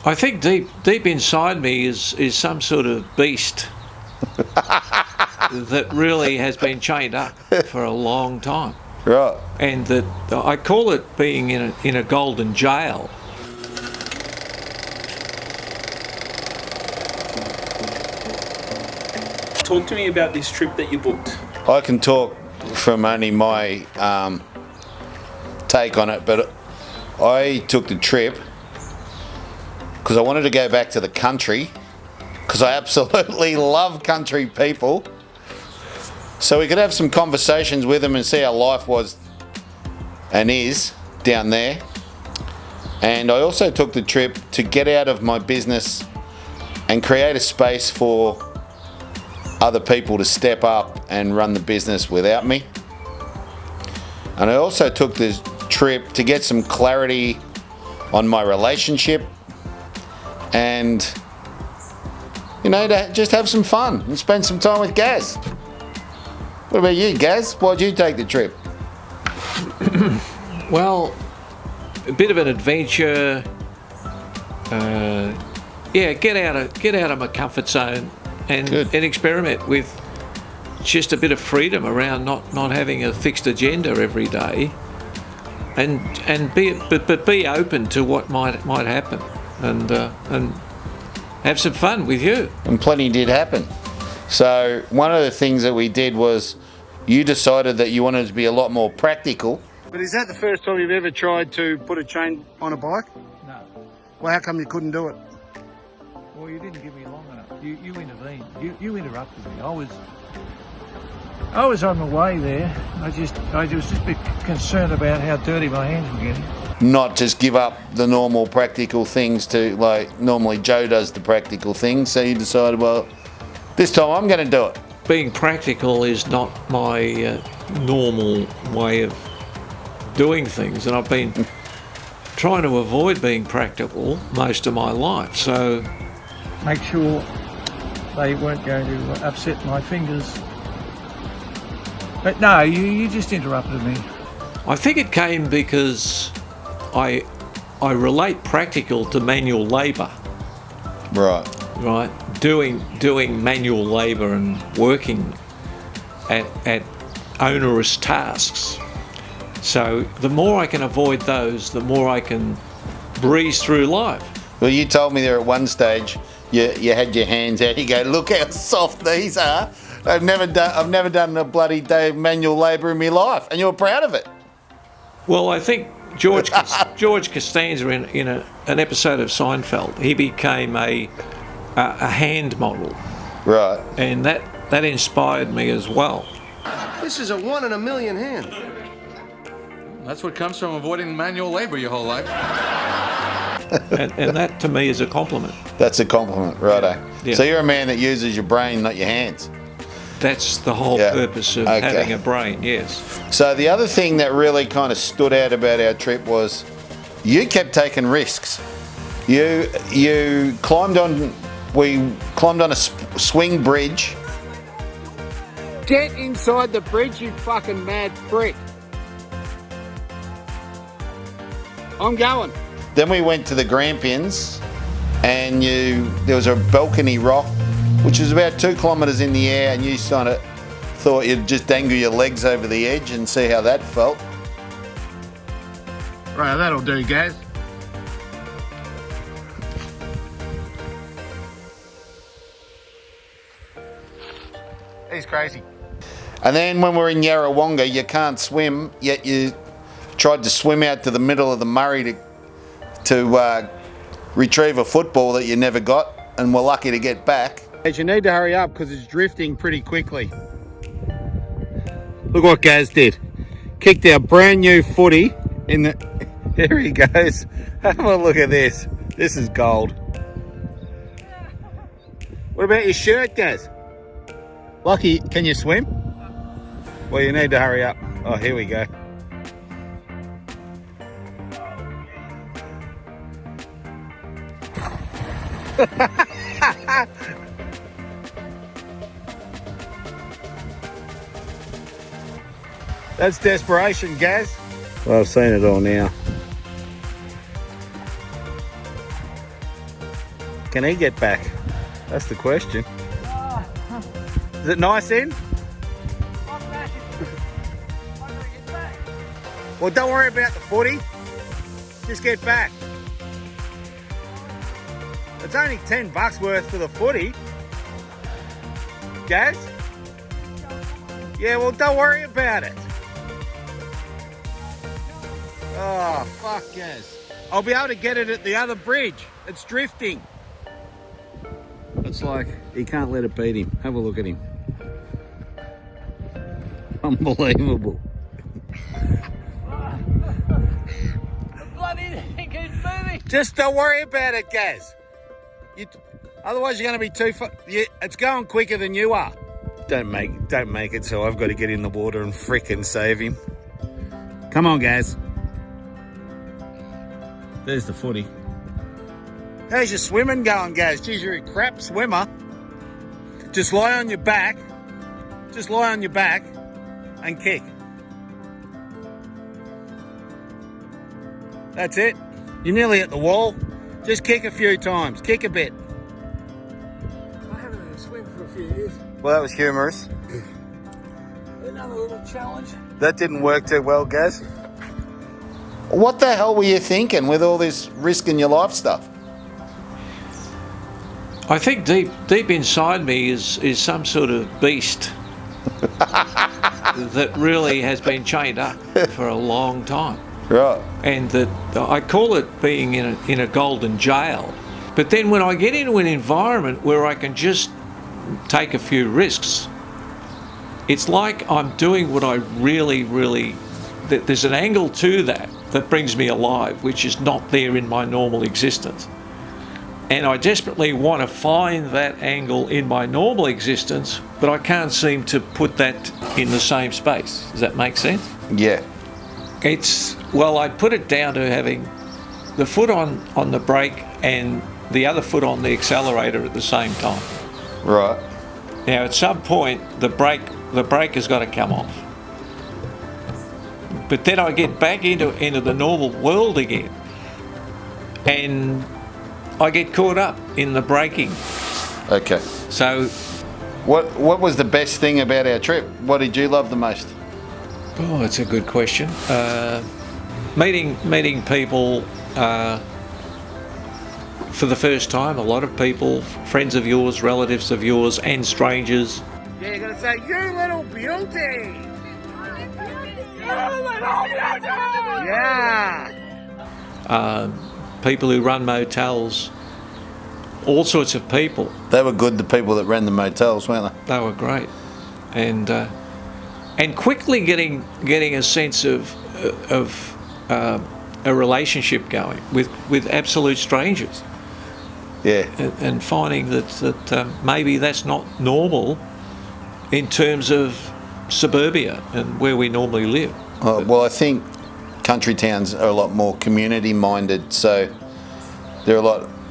I think deep inside me is some sort of beast that really has been chained up for a long time. Right. And that I call it being in a golden jail. Talk to me about this trip that you booked. I can talk from only my take on it, but I took the trip because I wanted to go back to the country, because I absolutely love country people, so we could have some conversations with them and see how life was and is down there. And I also took the trip to get out of my business and create a space for other people to step up and run the business without me. And I also took this trip to get some clarity on my relationship and, you know, to just have some fun and spend some time with Gaz. What about you, Gaz? Why'd you take the trip? Well, a bit of an adventure. Get out of my comfort zone and experiment with just a bit of freedom around not having a fixed agenda every day, and be open to what might happen, and have some fun with you. And plenty did happen. So one of the things that we did was you decided that you wanted to be a lot more practical. But is that the first time you've ever tried to put a chain on a bike? No. Well, how come you couldn't do it? Well, you didn't give me long enough. You intervened. You interrupted me. I was on my way there. I was just a bit concerned about how dirty my hands were getting. Not just give up the normal practical things to, like, normally Joe does the practical things, so you decided, well, this time I'm going to do it. Being practical is not my normal way of doing things, and I've been trying to avoid being practical most of my life, so make sure they weren't going to upset my fingers. But no, you just interrupted me. I think it came because I relate practical to manual labour. Right. Right. Doing manual labour and working at onerous tasks. So the more I can avoid those, the more I can breeze through life. Well, you told me there at one stage you had your hands out. You go, look how soft these are. I've never done a bloody day of manual labour in my life, and you're proud of it. Well, I think George Costanza in an episode of Seinfeld, he became a hand model. Right. And that inspired me as well. This is a 1 in a million hand. That's what comes from avoiding manual labour your whole life. and that to me is a compliment. That's a compliment, righto. Yeah. So you're a man that uses your brain, not your hands. That's the whole purpose of having a brain, yes. So the other thing that really kind of stood out about our trip was you kept taking risks. We climbed on a swing bridge. Get inside the bridge, you fucking mad prick. I'm going. Then we went to the Grampians, and there was a balcony rock, which was about 2 kilometres in the air, and you kind of thought you'd just dangle your legs over the edge and see how that felt. Right, that'll do, Gaz. He's crazy. And then when we're in Yarrawonga, you can't swim, yet you tried to swim out to the middle of the Murray to retrieve a football that you never got, and were lucky to get back. You need to hurry up because it's drifting pretty quickly. Look what Gaz did. Kicked our brand new footy in the... There he goes. Have a look at this. This is gold. What about your shirt, Gaz? Lucky, can you swim? Well, you need to hurry up. Oh, here we go. That's desperation, Gaz. Well, I've seen it all now. Can he get back? That's the question. Is it nice in? Well, don't worry about the footy. Just get back. It's only $10 worth for the footy. Gaz? Yeah, well, don't worry about it. Oh, fuck Gaz. I'll be able to get it at the other bridge. It's drifting. It's like he can't let it beat him. Have a look at him. Unbelievable. The bloody thing keeps moving. Just don't worry about it, Gaz. Otherwise, you're going to be too far. It's going quicker than you are. Don't make it so I've got to get in the water and frickin' save him. Come on, Gaz. There's the footy. How's your swimming going, Gaz? Geez, you're a crap swimmer. Just lie on your back. Just lie on your back and kick. That's it. You're nearly at the wall. Just kick a few times. Kick a bit. I haven't had a swim for a few years. Well, that was humorous. Another little challenge. That didn't work too well, Gaz. What the hell were you thinking with all this risking your life stuff? I think deep inside me is some sort of beast that really has been chained up for a long time. Right. And that I call it being in a golden jail. But then when I get into an environment where I can just take a few risks, it's like I'm doing what I really, there's an angle to that brings me alive, which is not there in my normal existence. And I desperately want to find that angle in my normal existence, but I can't seem to put that in the same space. Does that make sense? Yeah. I put it down to having the foot on the brake and the other foot on the accelerator at the same time. Right. Now, at some point, the brake has got to come off. But then I get back into the normal world again, and I get caught up in the braking. Okay. So, what was the best thing about our trip? What did you love the most? oh, that's a good question. Meeting people for the first time. A lot of people, friends of yours, relatives of yours, and strangers. Yeah, you're going to say, you little beauty. Yeah. People who run motels, all sorts of people. They were good, the people that ran the motels, weren't they? They were great, and quickly getting a sense of a relationship going with absolute strangers. Yeah. And finding that maybe that's not normal in terms of suburbia and where we normally live. Well, I think country towns are a lot more community minded, so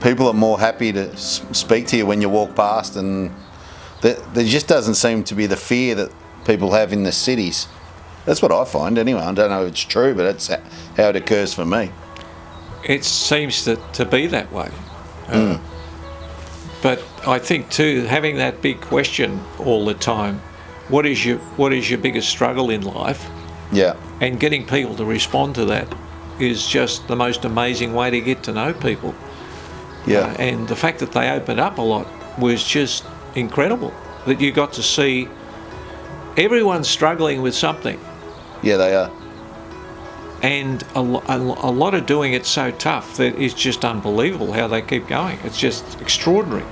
people are more happy to speak to you when you walk past, and there just doesn't seem to be the fear that people have in the cities. That's what I find anyway. I don't know if it's true, but that's how it occurs for me. It seems to be that way. But I think too, having that big question all the time, what is your biggest struggle in life? Yeah. And getting people to respond to that is just the most amazing way to get to know people. Yeah. And the fact that they opened up a lot was just incredible. That you got to see everyone's struggling with something. Yeah, they are. And a lot are doing it so tough that it's just unbelievable how they keep going. It's just extraordinary.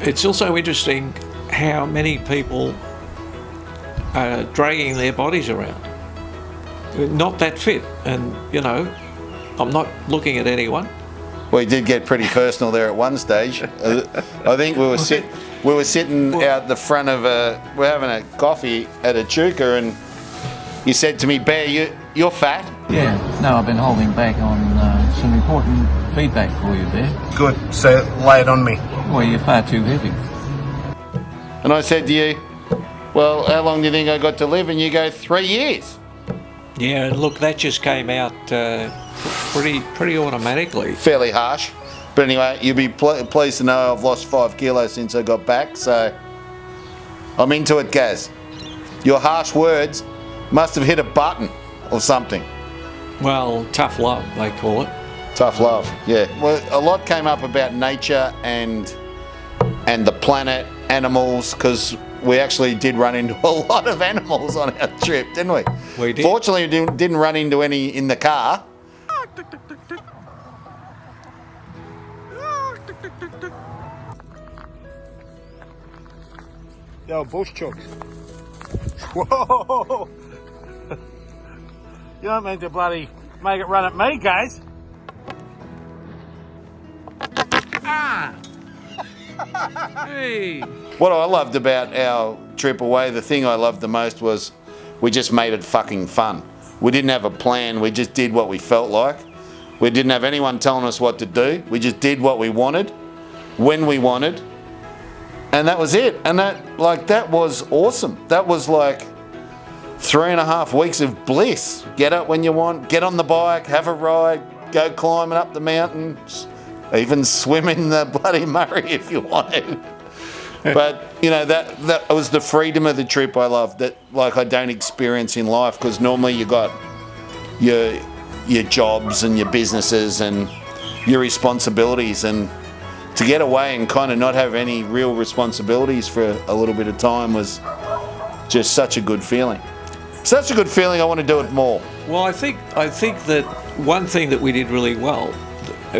It's also interesting how many people are dragging their bodies around. Not that fit. And, I'm not looking at anyone. We did get pretty personal there at one stage. I think we were sitting out the front of we're having a coffee at a chuka, and you said to me, Bear, you're fat. Yeah, no, I've been holding back on some important feedback for you there. Good. So lay it on me. Well, you're far too heavy. And I said to you, well, how long do you think I got to live? And you go, 3 years. Yeah, and look, that just came out pretty automatically. Fairly harsh. But anyway, you'll be pleased to know I've lost 5 kilos since I got back, so I'm into it, Gaz. Your harsh words must have hit a button or something. Well, tough love, they call it. Tough love, yeah. Well, a lot came up about nature and the planet, animals, because we actually did run into a lot of animals on our trip, didn't we? We did. Fortunately, we didn't run into any in the car. Yo, bush chooks. Whoa! You don't mean to bloody make it run at me, guys. Hey! What I loved about our trip away, the thing I loved the most was we just made it fucking fun. We didn't have a plan, we just did what we felt like. We didn't have anyone telling us what to do. We just did what we wanted, when we wanted, and that was it. And that was awesome. That was like 3.5 weeks of bliss. Get up when you want, get on the bike, have a ride, go climbing up the mountains, even swim in the bloody Murray if you wanted. But you know, that was the freedom of the trip I loved, that like I don't experience in life, because normally you got your jobs and your businesses and your responsibilities, and to get away and kind of not have any real responsibilities for a little bit of time was just such a good feeling. Such a good feeling, I want to do it more. Well, I think that one thing that we did really well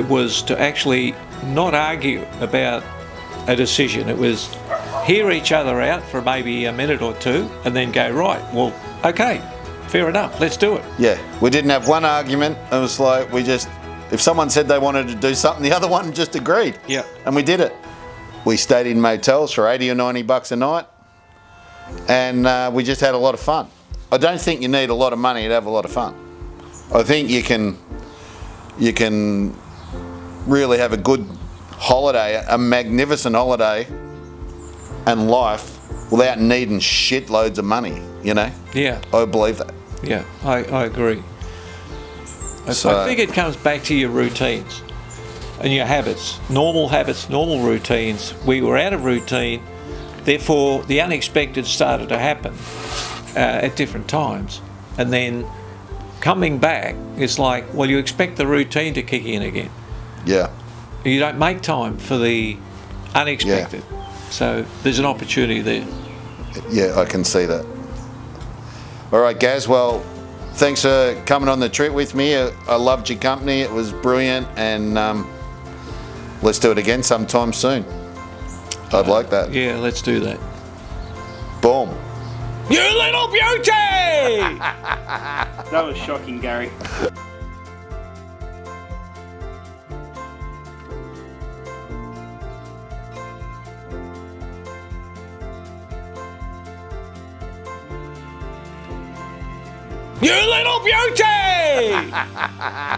was to actually not argue about a decision. It was hear each other out for maybe a minute or two and then go, right, well, okay, fair enough, let's do it. Yeah, we didn't have one argument. It was like if someone said they wanted to do something, the other one just agreed. Yeah. And we did it. We stayed in motels for 80 or 90 bucks a night, and we just had a lot of fun. I don't think you need a lot of money to have a lot of fun. I think you can really have a good holiday, a magnificent holiday and life without needing shitloads of money, you know? Yeah. I believe that. Yeah, I agree. So- I think it comes back to your routines and your habits, normal routines. We were out of routine, therefore the unexpected started to happen at different times. And then coming back, it's like, well, you expect the routine to kick in again. Yeah. You don't make time for the unexpected. So there's an opportunity there. Yeah, I can see that. All right, Gaz, well, thanks for coming on the trip with me. I loved your company. It was brilliant, and let's do it again sometime soon. I'd like that. Yeah, let's do that. Boom. You little beauty! That was shocking, Gary. You little beauty!